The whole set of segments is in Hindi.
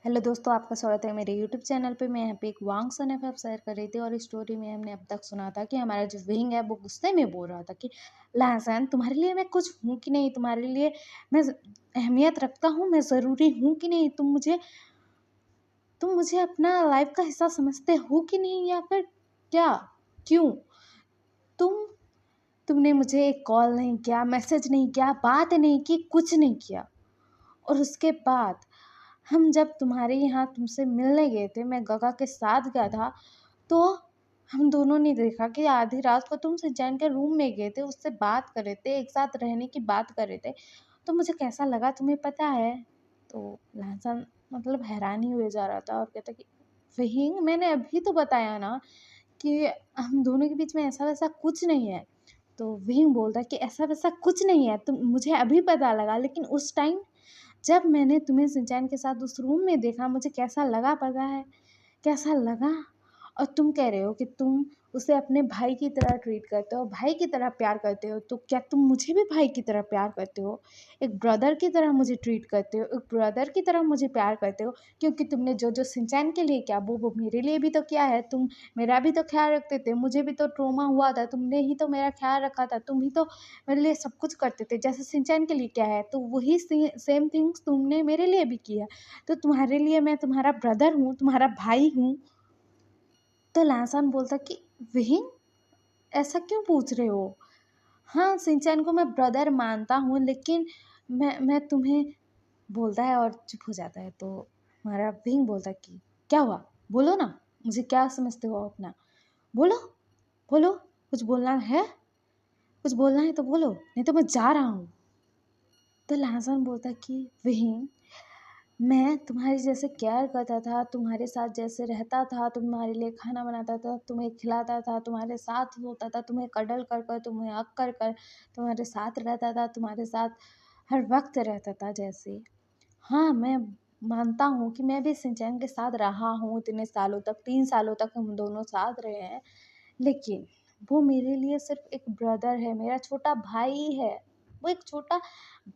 हेलो दोस्तों, आपका स्वागत है मेरे यूट्यूब चैनल पे। मैं यहाँ पे एक वांग सन एफ शेयर कर रही थी और इस स्टोरी में हमने अब तक सुना था कि हमारा जो विंग है वो गुस्से में बोल रहा था कि लहसन, तुम्हारे लिए मैं कुछ हूँ कि नहीं, तुम्हारे लिए मैं अहमियत रखता हूँ, मैं ज़रूरी हूँ कि नहीं, तुम मुझे अपना लाइफ का हिस्सा समझते हो कि नहीं, या फिर क्या, क्यों तुम तुमने मुझे एक कॉल नहीं किया, मैसेज नहीं किया, बात नहीं की, कुछ नहीं किया। और उसके बाद हम जब तुम्हारे यहाँ तुमसे मिलने गए थे, मैं गगा के साथ गया था, तो हम दोनों ने देखा कि आधी रात को तुम सिंचैन के रूम में गए थे, उससे बात कर रहे थे, एक साथ रहने की बात कर रहे थे। तो मुझे कैसा लगा तुम्हें पता है? तो लहसन मतलब हैरान ही हुए जा रहा था और कहता कि वही मैंने अभी तो बताया ना कि हम दोनों के बीच में ऐसा वैसा कुछ नहीं है। तो विंग बोलता कि ऐसा वैसा कुछ नहीं है, तुम मुझे अभी पता लगा, लेकिन उस टाइम जब मैंने तुम्हें सिंचैन के साथ उस रूम में देखा, मुझे कैसा लगा पता है? कैसा लगा? और तुम कह रहे हो कि तुम उसे अपने भाई की तरह ट्रीट करते हो, भाई की तरह प्यार करते हो, तो क्या तुम मुझे भी भाई की तरह प्यार करते हो? एक ब्रदर की तरह मुझे ट्रीट करते हो, एक ब्रदर की तरह मुझे प्यार करते हो, क्योंकि तुमने जो जो सिंचैन के लिए किया वो मेरे लिए भी तो किया है। तुम मेरा भी तो ख्याल रखते थे, मुझे भी तो ट्रॉमा हुआ था, तुमने ही तो मेरा ख्याल रखा था, तुम ही तो मेरे लिए सब कुछ करते थे। जैसे सिंचैन के लिए क्या है, तो वही सेम थिंग्स तुमने मेरे लिए भी किया। तो तुम्हारे लिए मैं तुम्हारा ब्रदर हूँ, तुम्हारा भाई हूँ। तो लहसन बोलता कि विहिंग, ऐसा क्यों पूछ रहे हो? हाँ, सिंचैन को मैं ब्रदर मानता हूँ, लेकिन मैं तुम्हें बोलता है और चुप हो जाता है। तो हमारा विंग बोलता कि क्या हुआ, बोलो ना, मुझे क्या समझते हो अपना, बोलो, बोलो, कुछ बोलना है, कुछ बोलना है तो बोलो, नहीं तो मैं जा रहा हूँ। तो लहसन बोलता कि विहिंग, मैं तुम्हारे जैसे केयर करता था, तुम्हारे साथ जैसे रहता था, तुम्हारे लिए खाना बनाता था, तुम्हें खिलाता था, तुम्हारे साथ होता था, तुम्हें कडल कर कर, तुम्हें हक कर कर तुम्हारे साथ रहता था, तुम्हारे साथ हर वक्त रहता था जैसे। हाँ, मैं मानता हूँ कि मैं भी सिंचैन के साथ रहा हूँ इतने सालों तक, 3 सालों तक हम दोनों साथ रहे हैं, लेकिन वो मेरे लिए सिर्फ़ एक ब्रदर है, मेरा छोटा भाई है। वो एक छोटा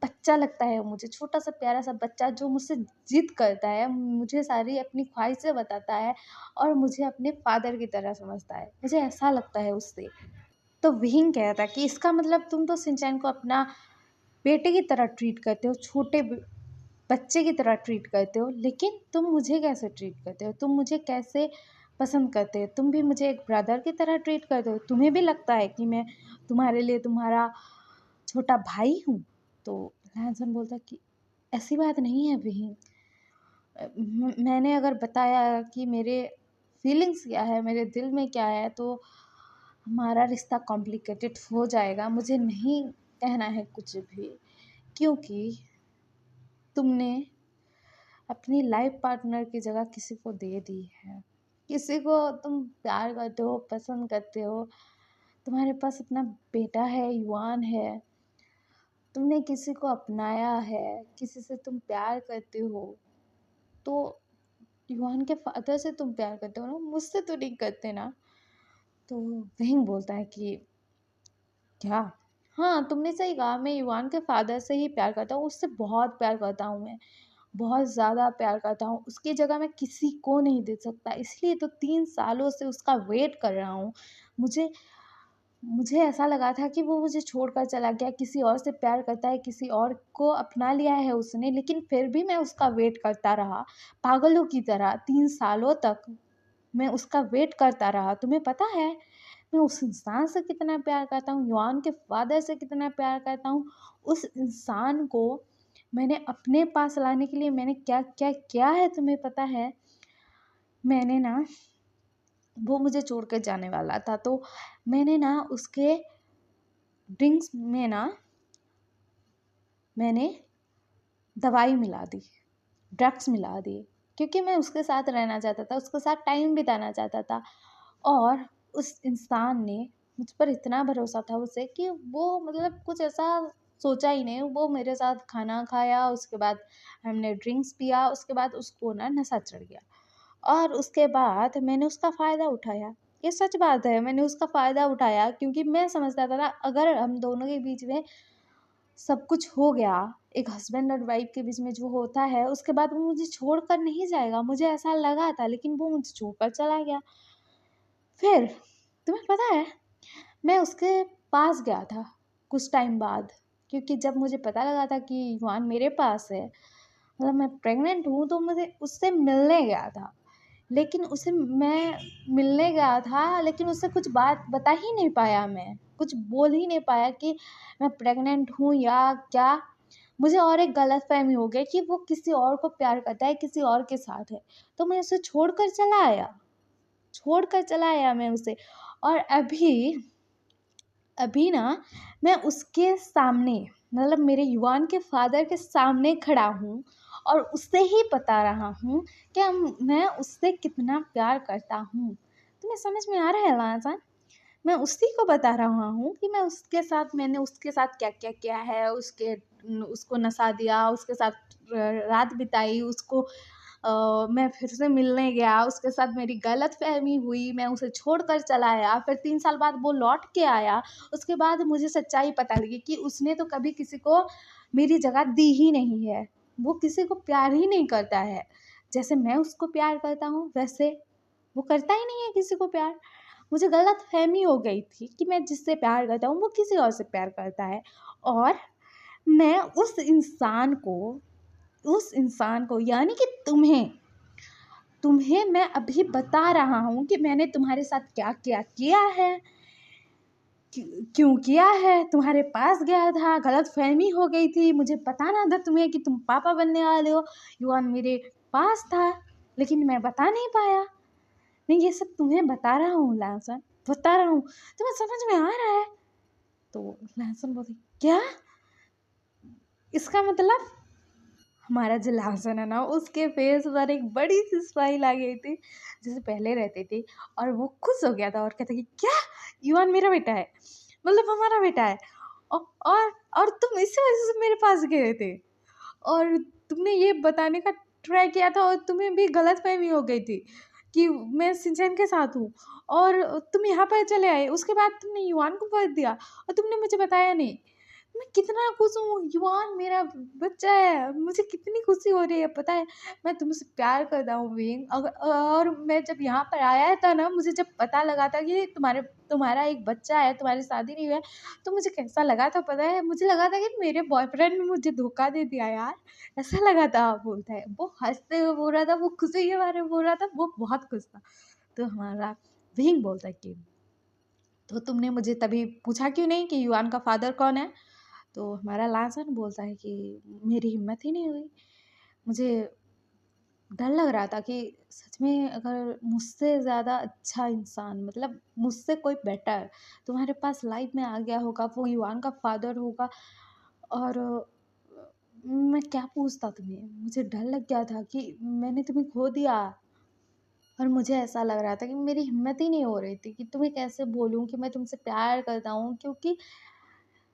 बच्चा लगता है मुझे, छोटा-सा प्यारा-सा बच्चा जो मुझसे ज़िद करता है, मुझे सारी अपनी ख्वाहिशें बताता है और मुझे अपने फ़ादर की तरह समझता है। मुझे ऐसा लगता है उससे। तो विहिंग कहता कि इसका मतलब तुम तो सिंचैन को अपना बेटे की तरह ट्रीट करते हो, छोटे बच्चे की तरह ट्रीट करते हो, लेकिन तुम मुझे कैसे ट्रीट करते हो? तुम मुझे कैसे पसंद करते हो? तुम भी मुझे एक ब्रदर की तरह ट्रीट करते हो? तुम्हें भी लगता है कि मैं तुम्हारे लिए तुम्हारा छोटा भाई हूँ? तो लहसन बोलता कि ऐसी बात नहीं है विहीं। मैंने अगर बताया कि मेरे फीलिंग्स क्या है, मेरे दिल में क्या है, तो हमारा रिश्ता कॉम्प्लिकेटेड हो जाएगा। मुझे नहीं कहना है कुछ भी, क्योंकि तुमने अपनी लाइफ पार्टनर की जगह किसी को दे दी है। किसी को तुम प्यार करते हो, पसंद करते हो, तुम्हारे पास अपना बेटा है, युवान है, तुमने किसी को अपनाया है, किसी से तुम प्यार करते हो, तो युवान के फादर से तुम प्यार करते हो ना, मुझसे तो नहीं करते ना। तो वहीं बोलता है कि क्या? हाँ, तुमने सही कहा, मैं युवान के फादर से ही प्यार करता हूँ, उससे बहुत प्यार करता हूँ मैं। बहुत ज़्यादा प्यार करता हूँ, उसकी जगह मैं किसी को नहीं दे सकता, इसलिए तो 3 सालों से उसका वेट कर रहा हूँ। मुझे मुझे ऐसा लगा था कि वो मुझे छोड़कर चला गया, किसी और से प्यार करता है, किसी और को अपना लिया है उसने, लेकिन फिर भी मैं उसका वेट करता रहा, पागलों की तरह 3 सालों तक मैं उसका वेट करता रहा। तुम्हें पता है, मैं उस इंसान से कितना प्यार करता हूँ, युआन के फ़ादर से कितना प्यार करता हूँ। उस इंसान को मैंने अपने पास लाने के लिए मैंने क्या-क्या किया है तुम्हें पता है? मैंने ना, वो मुझे छोड़ कर जाने वाला था, तो मैंने ना उसके ड्रिंक्स में ना मैंने दवाई मिला दी, ड्रग्स मिला दिए, क्योंकि मैं उसके साथ रहना चाहता था, उसके साथ टाइम बिताना चाहता था। और उस इंसान ने मुझ पर इतना भरोसा था उसे कि वो मतलब कुछ ऐसा सोचा ही नहीं, वो मेरे साथ खाना खाया, उसके बाद हमने ड्रिंक्स पिया, उसके बाद उसको ना नशा चढ़ गया और उसके बाद मैंने उसका फ़ायदा उठाया। ये सच बात है, मैंने उसका फ़ायदा उठाया, क्योंकि मैं समझता था ना, अगर हम दोनों के बीच में सब कुछ हो गया, एक हस्बैंड और वाइफ के बीच में जो होता है, उसके बाद वो मुझे छोड़कर नहीं जाएगा। मुझे ऐसा लगा था, लेकिन वो मुझे छोड़कर चला गया। फिर तुम्हें पता है, मैं उसके पास गया था कुछ टाइम बाद, क्योंकि जब मुझे पता लगा था कि युवान मेरे पास है, मतलब मैं प्रेग्नेंट हूँ, तो मुझे उससे मिलने गया था। लेकिन उसे मैं मिलने गया था, लेकिन उससे कुछ बात बता ही नहीं पाया, मैं कुछ बोल ही नहीं पाया कि मैं प्रेग्नेंट हूँ या क्या। मुझे और एक गलतफहमी हो गई कि वो किसी और को प्यार करता है, किसी और के साथ है। तो मैं उसे छोड़ कर चला आया मैं उसे। और अभी ना मैं उसके सामने, मतलब मेरे युवान के फादर के सामने खड़ा हूँ और उससे ही बता रहा हूँ कि मैं उससे कितना प्यार करता हूँ। तुम्हें समझ में आ रहा है लाजन? मैं उसी को बता रहा हूँ कि मैंने उसके साथ क्या क्या किया है, उसको नशा दिया, उसके साथ रात बिताई, मैं फिर से मिलने गया, उसके साथ मेरी गलतफहमी हुई, मैं उसे छोड़कर चला आया, फिर 3 साल बाद वो लौट के आया। उसके बाद मुझे सच्चाई पता लगी कि उसने तो कभी किसी को मेरी जगह दी ही नहीं है। वो किसी को प्यार ही नहीं करता है। जैसे मैं उसको प्यार करता हूँ, वैसे वो करता ही नहीं है किसी को प्यार। मुझे गलतफहमी हो गई थी कि मैं जिससे प्यार करता हूँ वो किसी और से प्यार करता है। और मैं उस इंसान को यानी कि तुम्हें मैं अभी बता रहा हूँ कि मैंने तुम्हारे साथ क्या क्या किया है, क्यों किया है। तुम्हारे पास गया था, गलतफहमी हो गई थी, मुझे बताना था तुम्हें कि तुम पापा बनने वाले हो। युवान मेरे पास था, लेकिन मैं बता नहीं पाया। मैं ये सब तुम्हें बता रहा हूँ लहसन, बता रहा हूँ। तुम्हें समझ में आ रहा है? तो लहसन बोली, क्या? इसका मतलब हमारा जो लहसन है ना, उसके फेस पर एक बड़ी सी स्माइल आ गई थी, जैसे पहले रहती थी। और वो खुश हो गया था और कहता कि क्या, युवान मेरा बेटा है, मतलब हमारा बेटा है। और तुम इसी वजह से मेरे पास गए थे, और तुमने ये बताने का ट्राई किया था, और तुम्हें भी गलतफहमी हो गई थी कि मैं सिंचन के साथ हूँ, और तुम यहाँ पर चले आए। उसके बाद तुमने युवान को बोल दिया और तुमने मुझे बताया नहीं। मैं कितना खुश हूँ, युवान मेरा बच्चा है, मुझे कितनी खुशी हो रही है पता है। मैं तुमसे प्यार करता हूँ विंग। और मैं जब यहाँ पर आया था ना, मुझे जब पता लगा था कि तुम्हारा एक बच्चा है, तुम्हारी शादी नहीं हुई है, तो मुझे कैसा लगा था पता है? मुझे लगा था कि मेरे बॉयफ्रेंड ने मुझे धोखा दे दिया यार, ऐसा लगा था। बोलता है, वो हंसते हुए बोल रहा था, वो खुशी के बारे में बोल रहा था, वो बहुत खुश था। तो हमारा विंग बोलता है कि तो तुमने मुझे तभी पूछा क्यों नहीं कि युवान का फादर कौन है? तो हमारा लासन बोलता है कि मेरी हिम्मत ही नहीं हुई। मुझे डर लग रहा था कि सच में अगर मुझसे ज़्यादा अच्छा इंसान, मतलब मुझसे कोई बेटर तुम्हारे पास लाइफ में आ गया होगा, वो युवान का फादर होगा, और मैं क्या पूछता तुम्हें। मुझे डर लग गया था कि मैंने तुम्हें खो दिया। और मुझे ऐसा लग रहा था कि मेरी हिम्मत ही नहीं हो रही थी कि तुम्हें कैसे बोलूँ कि मैं तुमसे प्यार करता हूँ, क्योंकि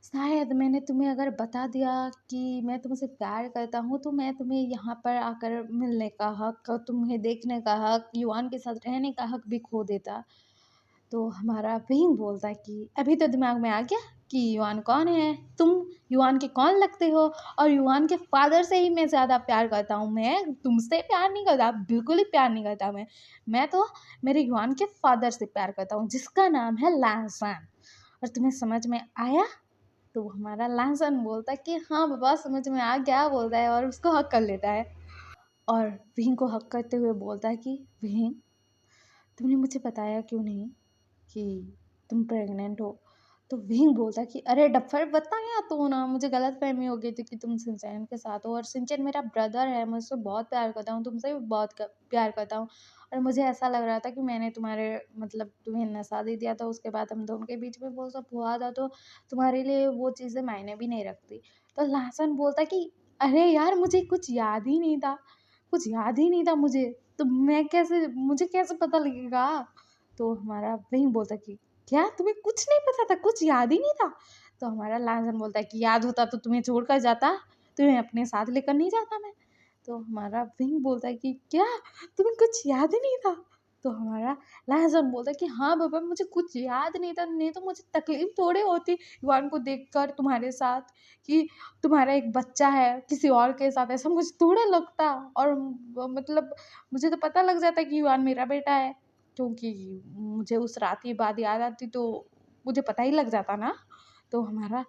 शायद मैंने तुम्हें अगर बता दिया कि मैं तुमसे प्यार करता हूँ, तो मैं तुम्हें यहाँ पर आकर मिलने का हक, तुम्हें देखने का हक, युवान के साथ रहने का हक भी खो देता। तो हमारा बहन बोलता है कि अभी तो दिमाग में आ गया कि युवान कौन है, तुम युवान के कौन लगते हो, और युवान के फादर से ही मैं ज़्यादा प्यार करता हूँ। मैं तुमसे प्यार नहीं करता, बिल्कुल ही प्यार नहीं करता। मैं तो मेरे युवान के फादर से प्यार करता हूँ, जिसका नाम है लहसन। और तुम्हें समझ में आया? तो हमारा लहसन बोलता है कि हाँ बाबा, समझ में आ गया, बोलता है, और उसको हक कर लेता है। और विहीन को हक करते हुए बोलता है कि विहीन, तुमने मुझे बताया क्यों नहीं कि तुम प्रेग्नेंट हो? तो विंग बोलता है कि अरे डफर, बताया तो ना, मुझे गलतफहमी हो गई थी कि तुम सिंचन के साथ हो, और सिंचन मेरा ब्रदर है, मैं उससे बहुत प्यार करता हूँ, तुमसे भी बहुत प्यार करता हूँ। और मुझे ऐसा लग रहा था कि मैंने तुम्हें नशा दे दिया था, उसके बाद हम दोनों के बीच में वो सब हुआ था, तो तुम्हारे लिए वो चीज़ें मायने भी नहीं रखती। तो लहसन बोलता कि अरे यार, मुझे याद ही नहीं था मुझे, तो मुझे कैसे पता लगेगा? तो हमारा वही बोलता कि क्या तुम्हें कुछ नहीं पता था, कुछ याद ही नहीं था? तो हमारा लाजन बोलता है कि याद होता तो तुम्हें छोड़कर जाता, तुम्हें अपने साथ लेकर नहीं जाता मैं। तो हमारा विंग बोलता है कि क्या तुम्हें कुछ याद ही नहीं था? तो हमारा लहसन बोलता है कि हाँ बाबा, मुझे कुछ याद नहीं था, नहीं तो मुझे तकलीफ थोड़े होती युवान को देखकर तुम्हारे साथ, कि तुम्हारा एक बच्चा है किसी और के साथ, ऐसा मुझे थोड़ा लगता। और मतलब मुझे तो पता लग जाता कि युवान मेरा बेटा है, क्योंकि मुझे उस रात की बात याद आती तो मुझे पता ही लग जाता ना। तो हमारा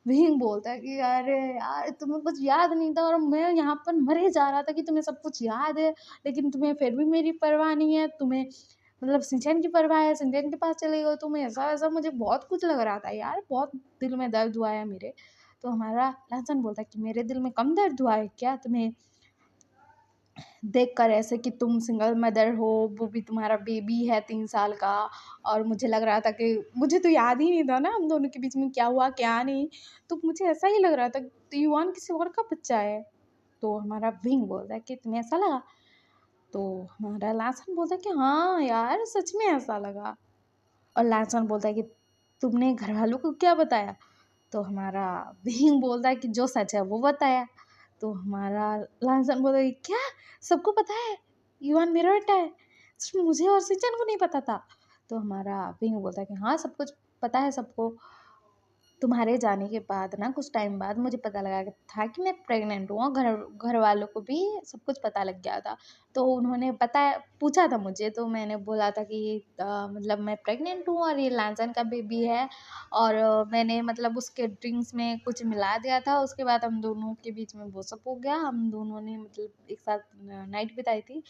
वही बोलता है कि अरे यार, तुम्हें कुछ याद नहीं था और मैं यहाँ पर मरे जा रहा था कि तुम्हें सब कुछ याद है, लेकिन तुम्हें फिर भी मेरी परवाह नहीं है, तुम्हें मतलब सिंचन की परवाह है, सिंचन के पास चले गए, तुम्हें ऐसा वैसा। मुझे बहुत कुछ लग रहा था यार, बहुत दिल में दर्द हुआ है मेरे। तो हमारा लहसन बोलता है कि मेरे दिल में कम दर्द हुआ है क्या तुम्हें देखकर, ऐसे कि तुम सिंगल मदर हो, वो भी तुम्हारा बेबी है 3 साल का। और मुझे लग रहा था कि मुझे तो याद ही नहीं था ना हम दोनों के बीच में क्या हुआ क्या नहीं, तो मुझे ऐसा ही लग रहा था तो युवान किसी और का बच्चा है। तो हमारा विंग बोलता है कि तुम्हें ऐसा लगा? तो हमारा लासन बोलता है कि हाँ यार, सच में ऐसा लगा। और लासन बोलता है कि तुमने घर वालों को क्या बताया? तो हमारा विंग बोलता है कि जो सच है वो बताया। तो हमारा लासन बोलता है कि क्या सबको पता है युवान मेरा बेटा है, सिर्फ मुझे और सिंचन को नहीं पता था? तो हमारा विंग बोलता है कि हाँ, सब कुछ पता है सबको। तुम्हारे जाने के बाद ना कुछ टाइम बाद मुझे पता लगा था कि मैं प्रेग्नेंट हूँ, और घर घर वालों को भी सब कुछ पता लग गया था। तो उन्होंने बताया, पूछा था मुझे, तो मैंने बोला था कि मतलब मैं प्रेग्नेंट हूँ और ये लांसन का बेबी है। और मैंने मतलब उसके ड्रिंक्स में कुछ मिला दिया था, उसके बाद हम दोनों के बीच में वो सब हो गया, हम दोनों ने मतलब एक साथ नाइट बिताई थी।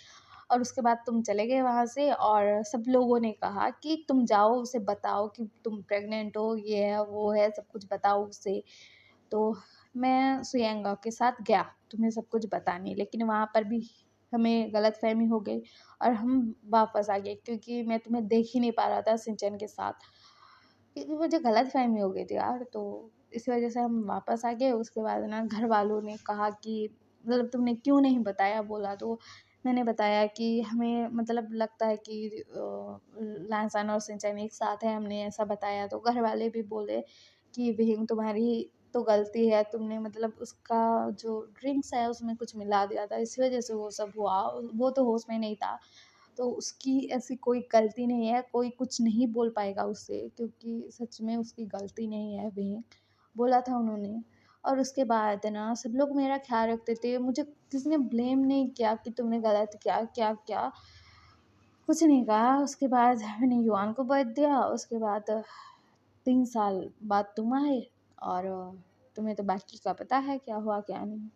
और उसके बाद तुम चले गए वहाँ से, और सब लोगों ने कहा कि तुम जाओ उसे बताओ कि तुम प्रेग्नेंट हो, ये है वो है, सब कुछ बताओ उसे। तो मैं सुयंगा के साथ गया तुम्हें सब कुछ बताने, लेकिन वहाँ पर भी हमें गलतफहमी हो गई और हम वापस आ गए, क्योंकि मैं तुम्हें देख ही नहीं पा रहा था सिंचन के साथ, क्योंकि मुझे गलतफहमी हो गई थी यार। तो इस वजह से हम वापस आ गए। उसके बाद ना घर वालों ने कहा कि मतलब तुमने क्यों नहीं बताया, बोला। तो मैंने बताया कि हमें मतलब लगता है कि लहसन और सिंचन एक साथ है, हमने ऐसा बताया। तो घर वाले भी बोले कि बहन तुम्हारी तो गलती है, तुमने मतलब उसका जो ड्रिंक्स है उसमें कुछ मिला दिया था, इस वजह से वो सब हुआ, वो तो होश में नहीं था। तो उसकी ऐसी कोई गलती नहीं है, कोई कुछ नहीं बोल पाएगा उससे, क्योंकि सच में उसकी गलती नहीं है बहन, बोला था उन्होंने। और उसके बाद ना सब लोग मेरा ख्याल रखते थे, मुझे किसी ने ब्लेम नहीं किया कि तुमने गलत किया, क्या क्या कुछ नहीं कहा। उसके बाद मैंने युवान को बर्थ दिया, उसके बाद 3 साल बाद तुम आए, और तुम्हें तो बाकी का पता है क्या हुआ क्या नहीं।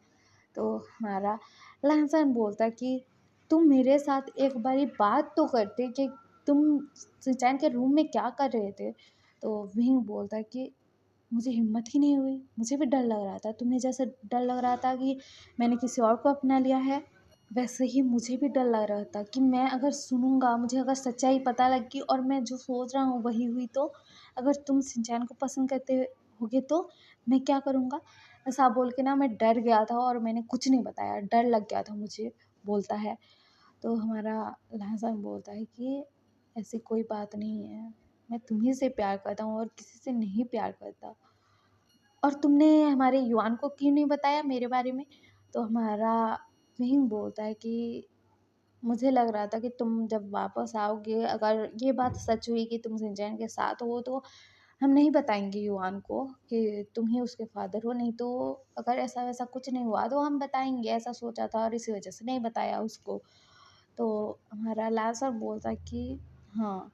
तो हमारा लहसन बोलता कि तुम मेरे साथ एक बारी बात तो करते कि तुम सिंचैन के रूम में क्या कर रहे थे। तो विंग बोलता कि मुझे हिम्मत ही नहीं हुई, मुझे भी डर लग रहा था, तुम्हें जैसे डर लग रहा था कि मैंने किसी और को अपना लिया है, वैसे ही मुझे भी डर लग रहा था कि मैं अगर सुनूंगा, मुझे अगर सच्चाई पता लगी और मैं जो सोच रहा हूँ वही हुई तो, अगर तुम सिंचैन को पसंद करते होगे तो मैं क्या करूँगा। ऐसा बोल के ना मैं डर गया था और मैंने कुछ नहीं बताया, डर लग गया था मुझे, बोलता है। तो हमारा लहसन बोलता है कि ऐसी कोई बात नहीं है, मैं तुम्ही से प्यार करता हूँ और किसी से नहीं प्यार करता, और तुमने हमारे युवान को क्यों नहीं बताया मेरे बारे में। तो हमारा विंग बोलता है कि मुझे लग रहा था कि तुम जब वापस आओगे, अगर ये बात सच हुई कि तुम सिंचैन के साथ हो, तो हम नहीं बताएंगे युवान को कि तुम ही उसके फादर हो, नहीं तो अगर ऐसा वैसा कुछ नहीं हुआ तो हम बताएंगे, ऐसा सोचा था और इसी वजह से नहीं बताया उसको। तो हमारा लासर बोलता कि हाँ,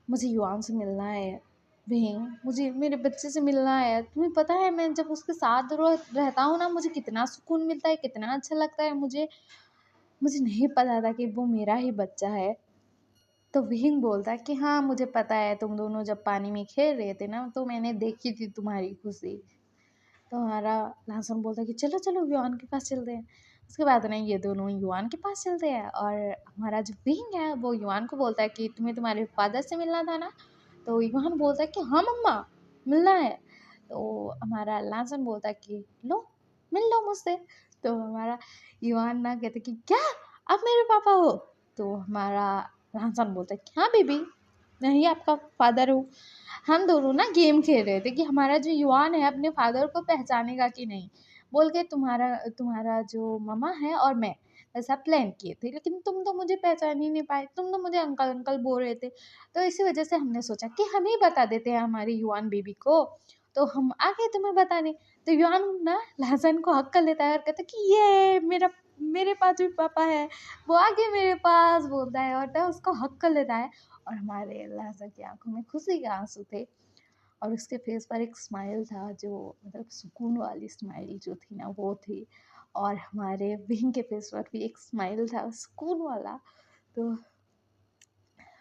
मुझे युवान से मिलना है बहन, मुझे मेरे बच्चे से मिलना है। तुम्हें पता है मैं जब उसके साथ रहता हूँ ना, मुझे कितना सुकून मिलता है, कितना अच्छा लगता है मुझे। मुझे नहीं पता था कि वो मेरा ही बच्चा है। तो विहिंग बोलता है कि हाँ, मुझे पता है, तुम दोनों जब पानी में खेल रहे थे ना, तो मैंने देखी थी तुम्हारी खुशी। तो हमारा लहसुन बोलता है कि चलो चलो युवान के पास चलते हैं। उसके बाद ना ये दोनों युवान के पास चलते हैं, और हमारा जो विहिंग है वो युवान को बोलता है कि तुम्हें तुम्हारे फादर से मिलना था ना। तो युवान बोलता है कि हाँ मम्मा, मिलना है। तो हमारा लहसुन बोलता है कि लो, मिल लो मुझसे। तो हमारा युवान ना कहते कि क्या आप मेरे पापा हो? तो हमारा लहसुन बोलता है कि हाँ बेबी, मैं ही आपका फादर हूँ। हम दोनों ना गेम खेल रहे थे कि हमारा जो युवान है अपने फादर को पहचानेगा कि नहीं, बोल के तुम्हारा तुम्हारा जो मम्मा है और मैं ऐसा प्लान किए थे, लेकिन तुम तो मुझे पहचान ही नहीं पाए, तुम तो मुझे अंकल अंकल बोल रहे थे। तो इसी वजह से हमने सोचा कि हम ही बता देते हैं हमारी युआन बेबी को। तो हम आ गए तुम्हें बताने। तो युआन ना लहसन को हक कर लेता है और कहता है कि ये मेरे पास भी पापा है। वो आगे मेरे पास बोलता है और ना उसको हक कर लेता है। और हमारे लहसन की आंखों में खुशी के आंसू थे और उसके फेस पर एक स्माइल था जो मतलब सुकून वाली स्माइल जो थी ना वो थी। और हमारे विंग के फेस पर भी एक स्माइल था सुकून वाला। तो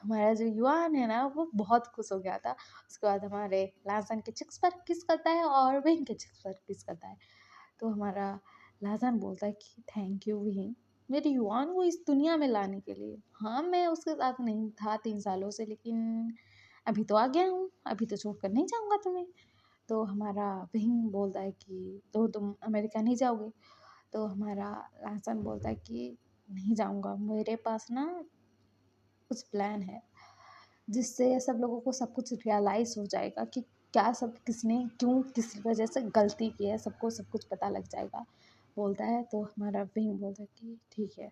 हमारा जो युआन है ना वो बहुत खुश हो गया था। उसके बाद हमारे लाजन के चिक्स पर किस करता है और विंग के चिक्स पर किस करता है। तो हमारा लाजन बोलता है कि थैंक यू विंग, मेरे युआन को इस दुनिया में लाने के लिए। हाँ मैं उसके साथ नहीं था 3 सालों से, लेकिन अभी तो आ गया हूँ, अभी तो छोड़ कर नहीं जाऊँगा तुम्हें। तो हमारा विंग बोलता है कि तो तुम अमेरिका नहीं जाओगे। तो हमारा लासन बोलता है कि नहीं जाऊँगा, मेरे पास ना कुछ प्लान है जिससे सब लोगों को सब कुछ रियलाइज़ हो जाएगा कि क्या सब किसने क्यों किस वजह से गलती की है, सबको सब कुछ पता लग जाएगा बोलता है। तो हमारा विंग बोलता है कि ठीक है।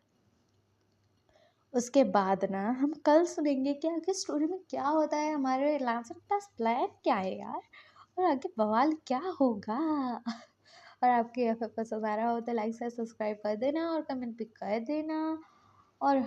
उसके बाद ना हम कल सुनेंगे कि आगे स्टोरी में क्या होता है, हमारे लांसर के पास प्लान क्या है यार, और आगे बवाल क्या होगा। और आपके एफ पसंद आ रहा हो तो लाइक से सब्सक्राइब कर देना और कमेंट भी कर देना। और